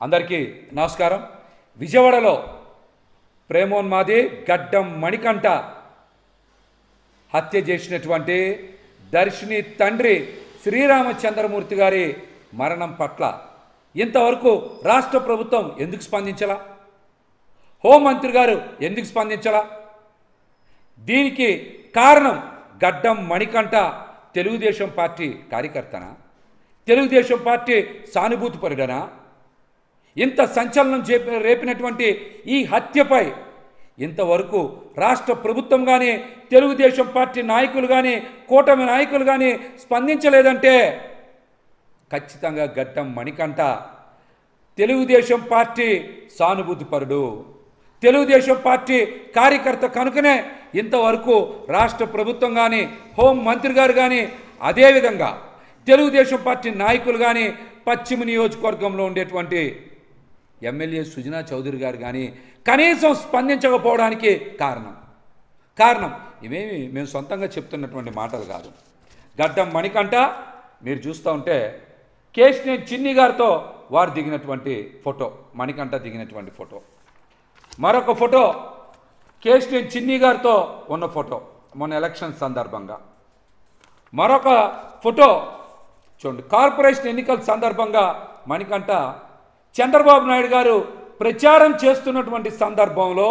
అందరికీ నమస్కారం. విజయవాడలో ప్రేమోన్మాది గడ్డం మణికంఠ హత్య చేసినటువంటి దర్శిని తండ్రి శ్రీరామచంద్రమూర్తి గారి మరణం పట్ల ఇంతవరకు రాష్ట్ర ప్రభుత్వం ఎందుకు స్పందించలా? హోంమంత్రి గారు ఎందుకు స్పందించలా? దీనికి కారణం గడ్డం మణికంఠ తెలుగుదేశం పార్టీ కార్యకర్తనా? తెలుగుదేశం పార్టీ సానుభూతిపరుడనా? ఇంత సంచలనం రేపినటువంటి ఈ హత్యపై ఇంతవరకు రాష్ట్ర ప్రభుత్వం కానీ తెలుగుదేశం పార్టీ నాయకులు కానీ కూటమి నాయకులు కానీ స్పందించలేదంటే ఖచ్చితంగా గడ్డం మణికంఠ తెలుగుదేశం పార్టీ సానుభూతిపరుడు, తెలుగుదేశం పార్టీ కార్యకర్త కనుకనే ఇంతవరకు రాష్ట్ర ప్రభుత్వం కానీ హోంమంత్రి గారు కానీ అదేవిధంగా తెలుగుదేశం పార్టీ నాయకులు కానీ పశ్చిమ నియోజకవర్గంలో ఉండేటువంటి ఎమ్మెల్యే సుజనా చౌదరి గారు కానీ కనీసం స్పందించకపోవడానికి కారణం ఇవేమి మేము సొంతంగా చెప్తున్నటువంటి మాటలు కాదు. గడ్డం మణికంఠ మీరు చూస్తూ ఉంటే కేశినేని చిన్ని గారితో వారు దిగినటువంటి ఫోటో, మణికంఠ దిగినటువంటి ఫోటో, మరొక ఫోటో కేశినేని చిన్ని గారితో ఉన్న ఫోటో మొన్న ఎలక్షన్ సందర్భంగా, మరొక ఫోటో చూడండి కార్పొరేషన్ ఎన్నికల సందర్భంగా మణికంఠ చంద్రబాబు నాయుడు గారు ప్రచారం చేస్తున్నటువంటి సందర్భంలో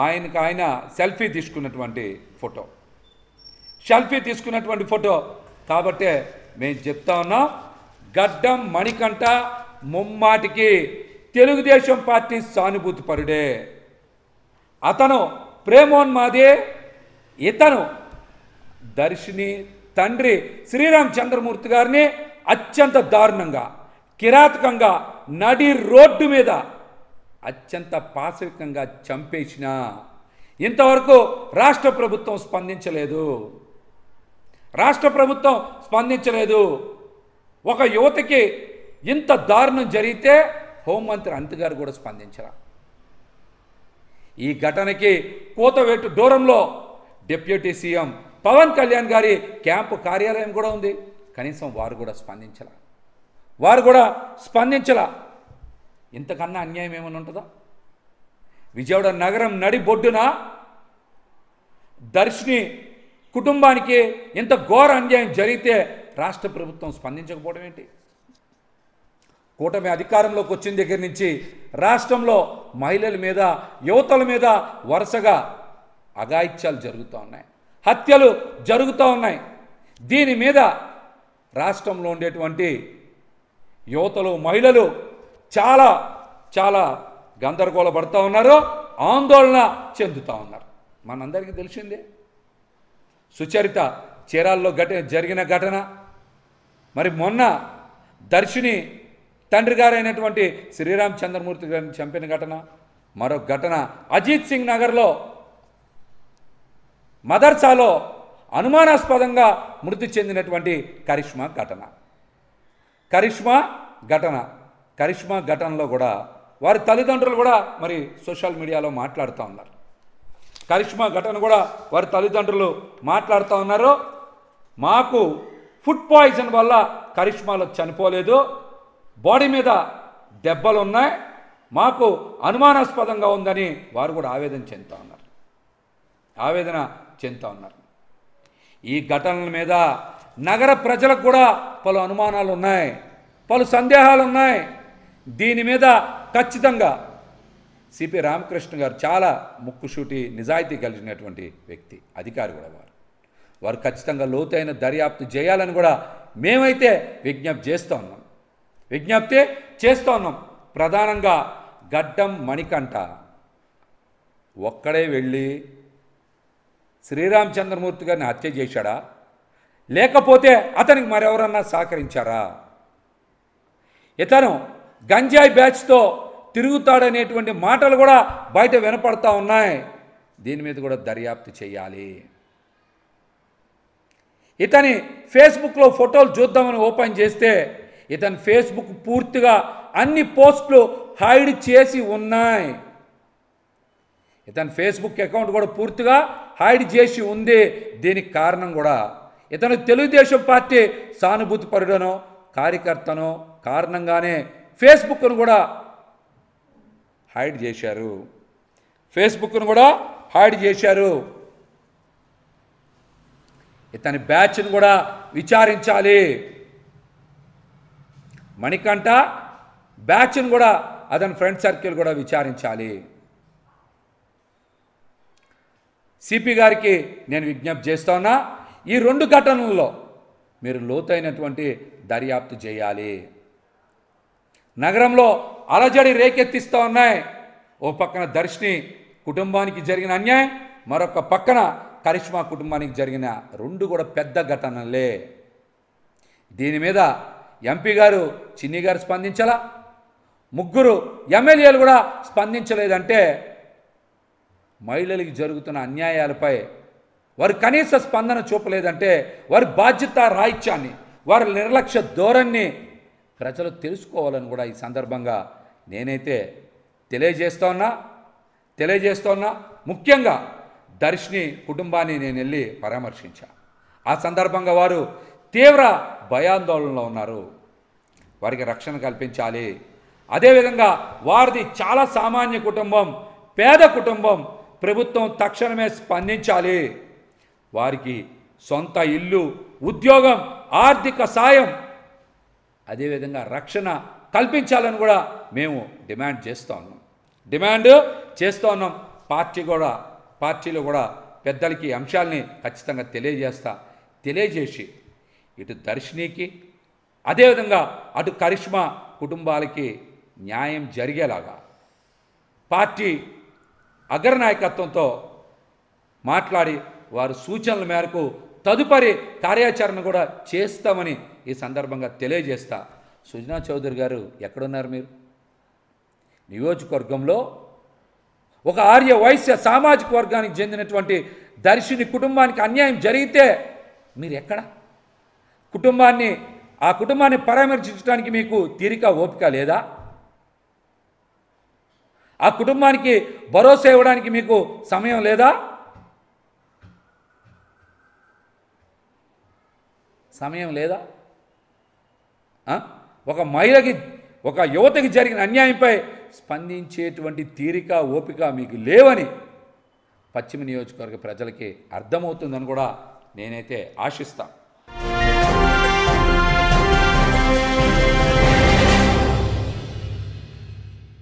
ఆయన సెల్ఫీ తీసుకున్నటువంటి ఫోటో కాబట్టే మేము చెప్తా ఉన్నాం, గడ్డం మణికంఠ ముమ్మాటికి తెలుగుదేశం పార్టీ సానుభూతిపరుడే. అతను ప్రేమోన్మాదే, ఇతను దర్శిని తండ్రి శ్రీరామచంద్రమూర్తి గారిని అత్యంత దారుణంగా కిరాతకంగా నడి రోడ్డు మీద అత్యంత పాశవికంగా చంపేసిన ఇంతవరకు రాష్ట్ర ప్రభుత్వం స్పందించలేదు. ఒక యువతకి ఇంత దారుణం జరిగితే హోంమంత్రి అనిత గారు కూడా స్పందించరా. ఈ ఘటనకి కోతవేటు దూరంలో డిప్యూటీ సీఎం పవన్ కళ్యాణ్ గారి క్యాంపు కార్యాలయం కూడా ఉంది, కనీసం వారు కూడా స్పందించలా. ఇంతకన్నా అన్యాయం ఏమైనా ఉంటుందా? విజయవాడ నగరం నడిబొడ్డున దర్శిని కుటుంబానికి ఇంత ఘోర అన్యాయం జరిగితే రాష్ట్ర ప్రభుత్వం స్పందించకపోవడం ఏంటి? కూటమి అధికారంలోకి వచ్చిన దగ్గర నుంచి రాష్ట్రంలో మహిళల మీద యువతల మీద వరుసగా అఘాయిత్యాలు జరుగుతూ ఉన్నాయి, హత్యలు జరుగుతూ ఉన్నాయి. దీని మీద రాష్ట్రంలో ఉండేటువంటి యువతలు మహిళలు చాలా గందరగోళపడుతూ ఉన్నారు, ఆందోళన చెందుతూ ఉన్నారు. మనందరికీ తెలిసిందే సుచరిత చీరాల్లో జరిగిన ఘటన, మరి మొన్న దర్శిని తండ్రి గారైనటువంటి శ్రీరామచంద్రమూర్తి గారిని చంపిన ఘటన, మరొక ఘటన అజిత్ సింగ్ నగర్లో మదర్సాలో అనుమానాస్పదంగా మృతి చెందినటువంటి కరిష్మా ఘటనలో కూడా వారి తల్లిదండ్రులు కూడా మరి సోషల్ మీడియాలో మాట్లాడుతూ ఉన్నారు. కరిష్మా ఘటన కూడా వారి తల్లిదండ్రులు మాట్లాడుతూ ఉన్నారు, మాకు ఫుడ్ పాయిజన్ వల్ల కరిష్మాలో చనిపోలేదు, బాడీ మీద దెబ్బలు ఉన్నాయి, మాకు అనుమానాస్పదంగా ఉందని వారు కూడా ఆవేదన చెందుతూ ఉన్నారు. ఈ ఘటనల మీద నగర ప్రజలకు కూడా పలు అనుమానాలు ఉన్నాయి, పలు సందేహాలు ఉన్నాయి. దీని మీద ఖచ్చితంగా సిపి రామకృష్ణ గారు చాలా ముక్కుసూటి నిజాయితీ కలిగినటువంటి వ్యక్తి, అధికారి కూడా వారు ఖచ్చితంగా లోతైన దర్యాప్తు చేయాలని కూడా మేమైతే విజ్ఞప్తి చేస్తూ ఉన్నాం. ప్రధానంగా గడ్డం మణికంఠ ఒక్కడే వెళ్ళి శ్రీరామచంద్రమూర్తి గారిని హత్య చేశాడా, లేకపోతే అతనికి మరెవరన్నా సహకరించారా? ఇతను గంజాయి బ్యాచ్తో తిరుగుతాడనేటువంటి మాటలు కూడా బయట వినపడతా ఉన్నాయి. దీని మీద కూడా దర్యాప్తు చేయాలి. ఇతని ఫేస్బుక్లో ఫోటోలు చూద్దామని ఓపెన్ చేస్తే ఇతని ఫేస్బుక్ పూర్తిగా అన్ని పోస్టులు హైడ్ చేసి ఉన్నాయి. ఇతని ఫేస్బుక్ అకౌంట్ కూడా పూర్తిగా హైడ్ చేసి ఉంది. దీనికి కారణం కూడా ఇతను తెలుగుదేశం పార్టీ సానుభూతిపరుడనో కార్యకర్తనో కారణంగానే ఫేస్బుక్ను కూడా హైడ్ చేశారు, ఫేస్బుక్ను కూడా హైడ్ చేశారు. ఇతని బ్యాచ్ను కూడా విచారించాలి. మణికంఠ బ్యాచ్ను కూడా అతని ఫ్రెండ్ సర్కిల్ కూడా విచారించాలి. సిపి గారికి నేను విజ్ఞప్తి చేస్తా ఉన్నా, ఈ 2 ఘటనల్లో మీరు లోతైనటువంటి దర్యాప్తు చేయాలి. నగరంలో అలజడి రేకెత్తిస్తూ ఉన్నాయి. ఓ పక్కన దర్శిని కుటుంబానికి జరిగిన అన్యాయం, మరొక పక్కన కరిష్మా కుటుంబానికి జరిగిన 2 కూడా పెద్ద ఘటనలే. దీని మీద ఎంపీ గారు చిన్ని గారు స్పందించాలా, 3 ఎమ్మెల్యేలు కూడా స్పందించలేదంటే మహిళలకు జరుగుతున్న అన్యాయాలపై వారు కనీస స్పందన చూపలేదంటే వారి బాధ్యత రాహిత్యాన్ని, వారి నిర్లక్ష్య ధోరణిని ప్రజలు తెలుసుకోవాలని కూడా ఈ సందర్భంగా నేనైతే తెలియజేస్తున్నా. ముఖ్యంగా దర్శిని కుటుంబాన్ని నేను వెళ్ళి పరామర్శించా. ఆ సందర్భంగా వారు తీవ్ర భయాందోళనలో ఉన్నారు. వారికి రక్షణ కల్పించాలి. అదేవిధంగా వారిది చాలా సామాన్య కుటుంబం, పేద కుటుంబం. ప్రభుత్వం తక్షణమే స్పందించాలి. వారికి సొంత ఇల్లు, ఉద్యోగం, ఆర్థిక సాయం, అదేవిధంగా రక్షణ కల్పించాలని కూడా మేము డిమాండ్ చేస్తూ ఉన్నాం. పార్టీలో కూడా పెద్దలకి అంశాలని ఖచ్చితంగా తెలియజేసి ఇటు దర్శినికి అదేవిధంగా అటు కరిష్మా కుటుంబాలకి న్యాయం జరిగేలాగా పార్టీ అగ్రనాయకత్వంతో మాట్లాడి వారి సూచనల మేరకు తదుపరి కార్యాచరణ కూడా చేస్తామని ఈ సందర్భంగా తెలియజేస్తా. సుజనా చౌదరి గారు ఎక్కడున్నారు? మీరు నియోజకవర్గంలో ఒక ఆర్య వైశ్య సామాజిక వర్గానికి చెందినటువంటి దర్శిని కుటుంబానికి అన్యాయం జరిగితే మీరు ఎక్కడ? ఆ కుటుంబాన్ని పరామర్శించడానికి మీకు తీరిక ఓపిక లేదా? ఆ కుటుంబానికి భరోసా ఇవ్వడానికి మీకు సమయం లేదా? ఒక మహిళకి, ఒక యువతకి జరిగిన అన్యాయంపై స్పందించేటువంటి తీరిక ఓపిక మీకు లేవని పశ్చిమ నియోజకవర్గ ప్రజలకి అర్థమవుతుందని కూడా నేనైతే ఆశిస్తాను.